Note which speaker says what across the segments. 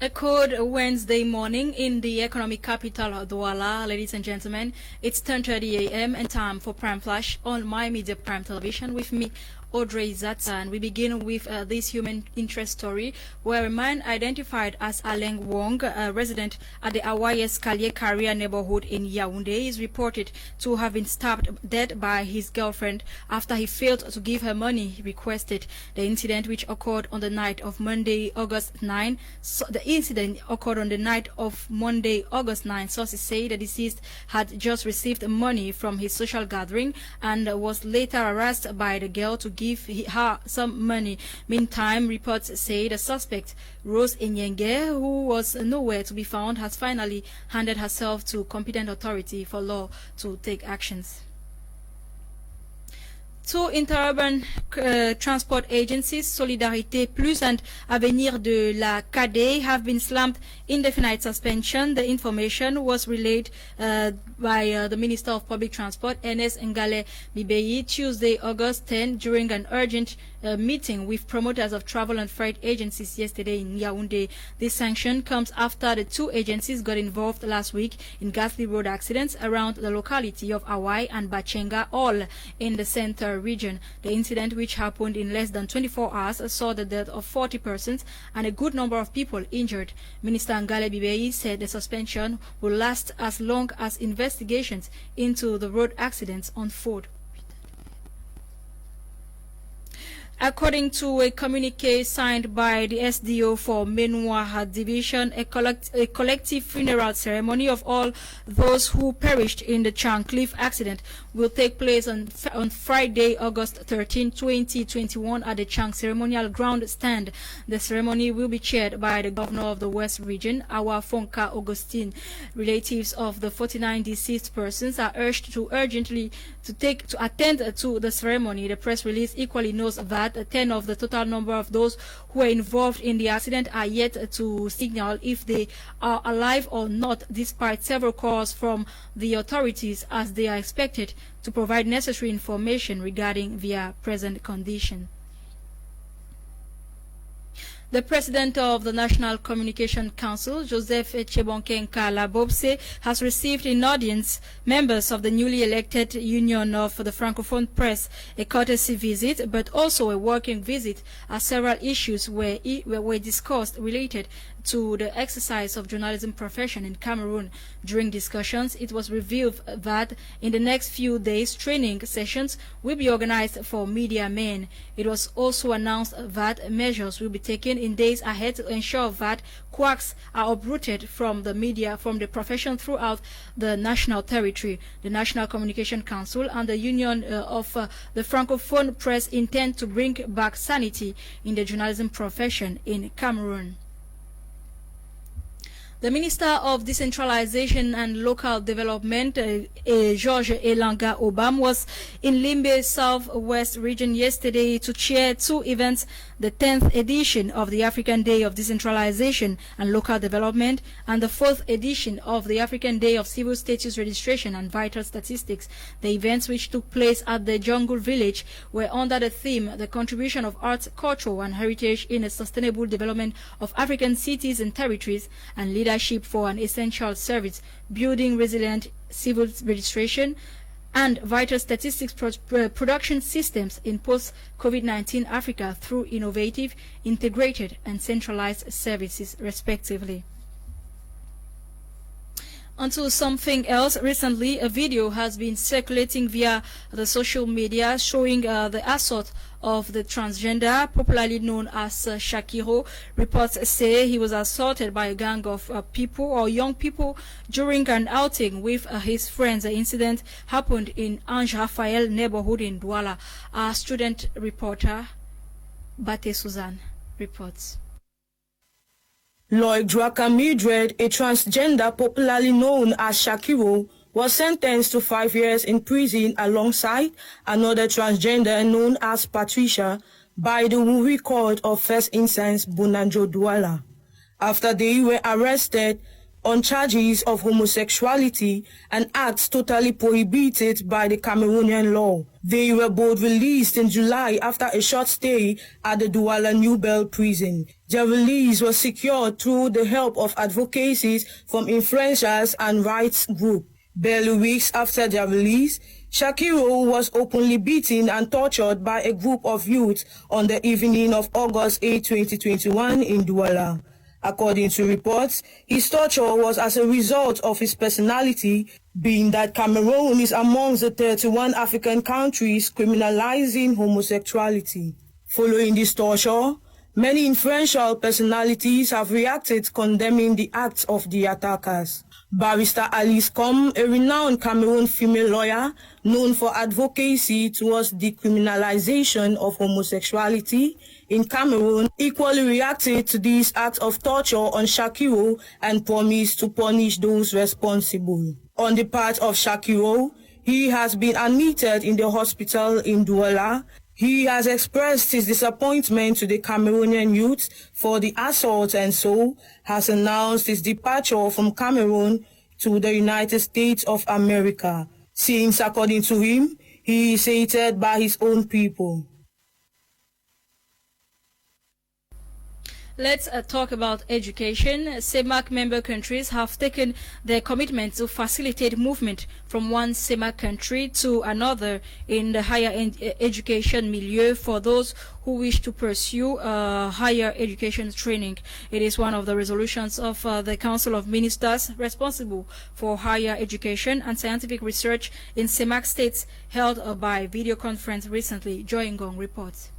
Speaker 1: A cold Wednesday morning in the economic capital of Douala, ladies and gentlemen. It's 10:30 a.m. and time for Prime Flash on My Media Prime Television with me, Audrey Zatsa, and we begin with this human interest story where a man identified as Aleng Wong, a resident at the Awayes Kalye Karia neighborhood in Yaoundé, is reported to have been stabbed dead by his girlfriend after he failed to give her money he requested. The incident, which occurred on the night of Monday, August 9, sources say the deceased had just received money from his social gathering and was later harassed by the girl to give her some money. Meantime, reports say the suspect, Rose Enyenge, who was nowhere to be found, has finally handed herself to competent authority for law to take actions. Two interurban transport agencies, Solidarité Plus and Avenir de la CADE, have been slammed indefinite suspension. The information was relayed by the Minister of Public Transport, Ernest Ngale Bibeyi, Tuesday, August 10, during an urgent meeting with promoters of travel and freight agencies yesterday in Yaoundé. This sanction comes after the two agencies got involved last week in ghastly road accidents around the locality of Awai and Bachenga, all in the center region. The incident, which happened in less than 24 hours, saw the death of 40 persons and a good number of people injured. Minister Ngale Bibeyi said the suspension will last as long as investigations into the road accidents unfold. According to a communique signed by the SDO for Menouar Division, a collective funeral ceremony of all those who perished in the Chancliffe accident will take place on Friday, August 13, 2021 at the Chang Ceremonial Ground Stand. The ceremony will be chaired by the Governor of the West Region, Awa Fonka Augustine. Relatives of the 49 deceased persons are urged to urgently attend to the ceremony. The press release equally notes that 10 of the total number of those who were involved in the accident are yet to signal if they are alive or not, despite several calls from the authorities, as they are expected to provide necessary information regarding their present condition. The president of the National Communication Council, Joseph Chebonkenka Labobse, has received in audience members of the newly elected Union of the Francophone Press, a courtesy visit, but also a working visit, as several issues were discussed related to the exercise of journalism profession in Cameroon. During discussions, it was revealed that in the next few days, training sessions will be organized for media men. It was also announced that measures will be taken in days ahead to ensure that quacks are uprooted from the profession throughout the national territory. The National Communication Council and the Union of the Francophone Press intend to bring back sanity in the journalism profession in Cameroon. The Minister of Decentralization and Local Development, Georges Elanga Obam, was in Limbe Southwest region yesterday to chair two events, the 10th edition of the African Day of Decentralization and Local Development and the 4th edition of the African Day of Civil Status Registration and Vital Statistics. The events, which took place at the Jungle Village, were under the theme, the contribution of arts, culture and heritage in a sustainable development of African cities and territories, and leadership for an essential service, building resilient civil registration and vital statistics production systems in post-COVID-19 Africa through innovative, integrated and centralized services, respectively. Onto something else. Recently, a video has been circulating via the social media showing the assault of the transgender, popularly known as Shakiro. Reports say he was assaulted by a gang of people or young people during an outing with his friends. The incident happened in Ange Raphael neighborhood in Douala. Our student reporter, Bate Suzanne, reports.
Speaker 2: Lloyd Draka Mildred, a transgender popularly known as Shakiro, was sentenced to 5 years in prison alongside another transgender known as Patricia by the Wuri Court of First Instance Bonanjo Douala after they were arrested on charges of homosexuality, an act totally prohibited by the Cameroonian law. They were both released in July after a short stay at the Douala New Bell prison. Their release was secured through the help of advocacies from influencers and rights groups. Barely weeks after their release, Shakiro was openly beaten and tortured by a group of youth on the evening of August 8, 2021 in Douala. According to reports, his torture was as a result of his personality, being that Cameroon is amongst the 31 African countries criminalizing homosexuality. Following this torture, many influential personalities have reacted condemning the acts of the attackers. Barrister Alice Com, a renowned Cameroon female lawyer known for advocacy towards decriminalization of homosexuality in Cameroon, equally reacted to these acts of torture on Shakiro and promised to punish those responsible. On the part of Shakiro, he has been admitted in the hospital in Douala. He has expressed his disappointment to the Cameroonian youth for the assault and so has announced his departure from Cameroon to the United States of America, since, according to him, he is hated by his own people.
Speaker 1: Let's talk about education. CEMAC member countries have taken their commitment to facilitate movement from one CEMAC country to another in the higher education milieu for those who wish to pursue higher education training. It is one of the resolutions of the Council of Ministers responsible for higher education and scientific research in CEMAC states held by video conference recently. Joy Ngong reports.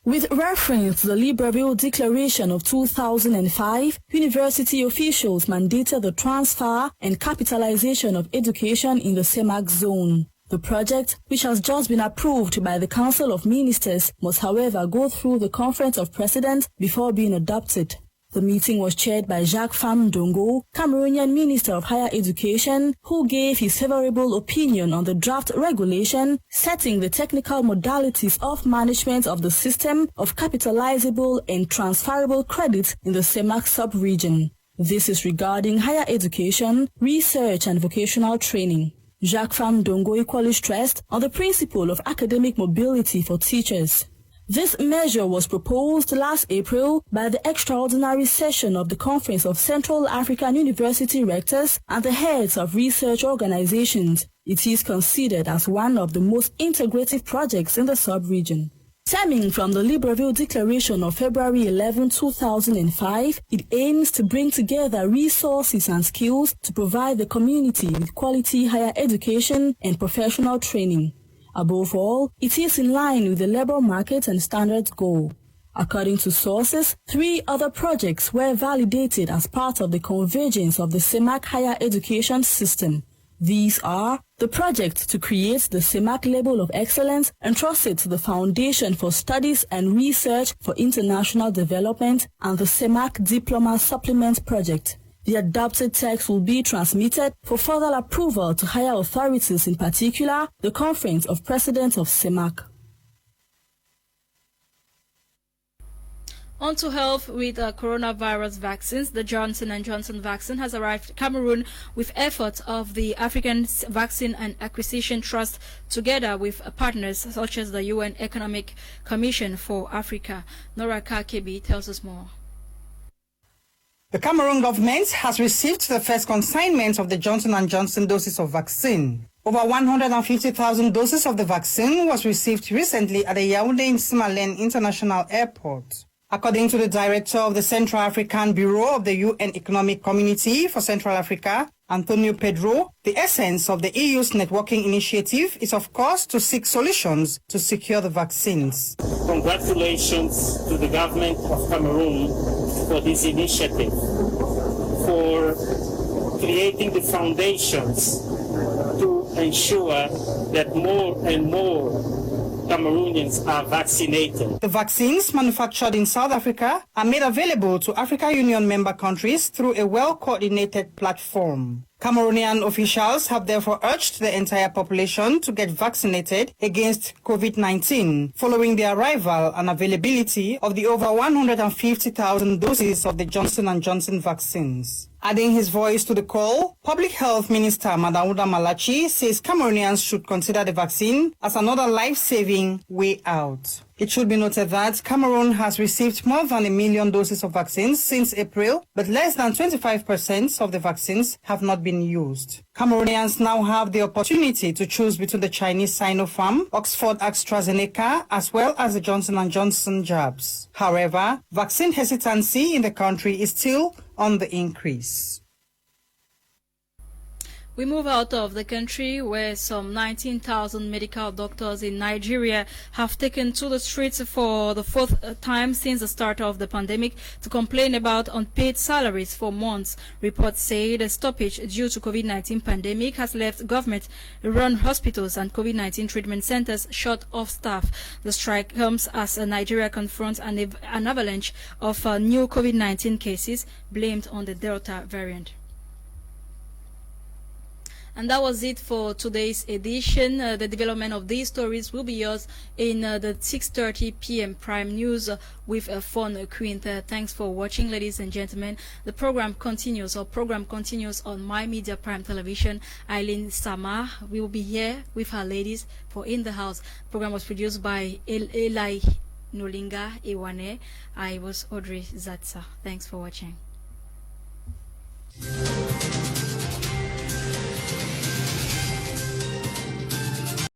Speaker 3: With reference to the Libreville Declaration of 2005, university officials mandated the transfer and capitalization of education in the CEMAC zone. The project, which has just been approved by the Council of Ministers, must however go through the Conference of Presidents before being adopted. The meeting was chaired by Jacques Ndongo, Cameroonian Minister of Higher Education, who gave his favorable opinion on the draft regulation setting the technical modalities of management of the system of capitalizable and transferable credits in the CEMAC sub-region. This is regarding higher education, research and vocational training. Jacques Ndongo equally stressed on the principle of academic mobility for teachers. This measure was proposed last April by the extraordinary session of the Conference of Central African University Rectors and the heads of research organizations. It is considered as one of the most integrative projects in the sub-region. Stemming from the Libreville Declaration of February 11, 2005, it aims to bring together resources and skills to provide the community with quality higher education and professional training. Above all, it is in line with the labor market and standards goal. According to sources, 3 other projects were validated as part of the convergence of the CEMAC higher education system. These are the project to create the CEMAC Label of Excellence entrusted to the Foundation for Studies and Research for International Development and the CEMAC Diploma Supplement Project. The adopted text will be transmitted for further approval to higher authorities, in particular, the Conference of Presidents of CEMAC.
Speaker 1: On to health with coronavirus vaccines. The Johnson & Johnson vaccine has arrived in Cameroon with efforts of the African Vaccine and Acquisition Trust together with partners such as the UN Economic Commission for Africa. Nora Kakebi tells us more.
Speaker 4: The Cameroon government has received the first consignment of the Johnson & Johnson doses of vaccine. Over 150,000 doses of the vaccine was received recently at the Yaoundé Nsimalen International Airport. According to the director of the Central African Bureau of the UN Economic Community for Central Africa, Antonio Pedro, the essence of the EU's networking initiative is, of course, to seek solutions to secure the vaccines.
Speaker 5: Congratulations to the government of Cameroon for this initiative, for creating the foundations to ensure that more and more Cameroonians are vaccinated.
Speaker 4: The vaccines manufactured in South Africa are made available to African Union member countries through a well-coordinated platform. Cameroonian officials have therefore urged the entire population to get vaccinated against COVID-19 following the arrival and availability of the over 150,000 doses of the Johnson & Johnson vaccines. Adding his voice to the call, Public Health Minister Madauda Malachi says Cameroonians should consider the vaccine as another life-saving way out. It should be noted that Cameroon has received more than 1 million doses of vaccines since April, but less than 25% of the vaccines have not been used. Cameroonians now have the opportunity to choose between the Chinese Sinopharm, Oxford AstraZeneca, as well as the Johnson & Johnson jabs. However, vaccine hesitancy in the country is still on the increase.
Speaker 1: We move out of the country, where some 19,000 medical doctors in Nigeria have taken to the streets for the fourth time since the start of the pandemic to complain about unpaid salaries for months. Reports say the stoppage due to COVID-19 pandemic has left government-run hospitals and COVID-19 treatment centers short of staff. The strike comes as Nigeria confronts an avalanche of new COVID-19 cases blamed on the Delta variant. And that was it for today's edition. The development of these stories will be yours in the 6:30 p.m. Prime News with Phone Queen. Thanks for watching, ladies and gentlemen. The program continues. Our program continues on My Media Prime Television. Eileen Sama will be here with her ladies for In the House. The program was produced by Nolinga, Ewane. I was Audrey Zatsa. Thanks for watching.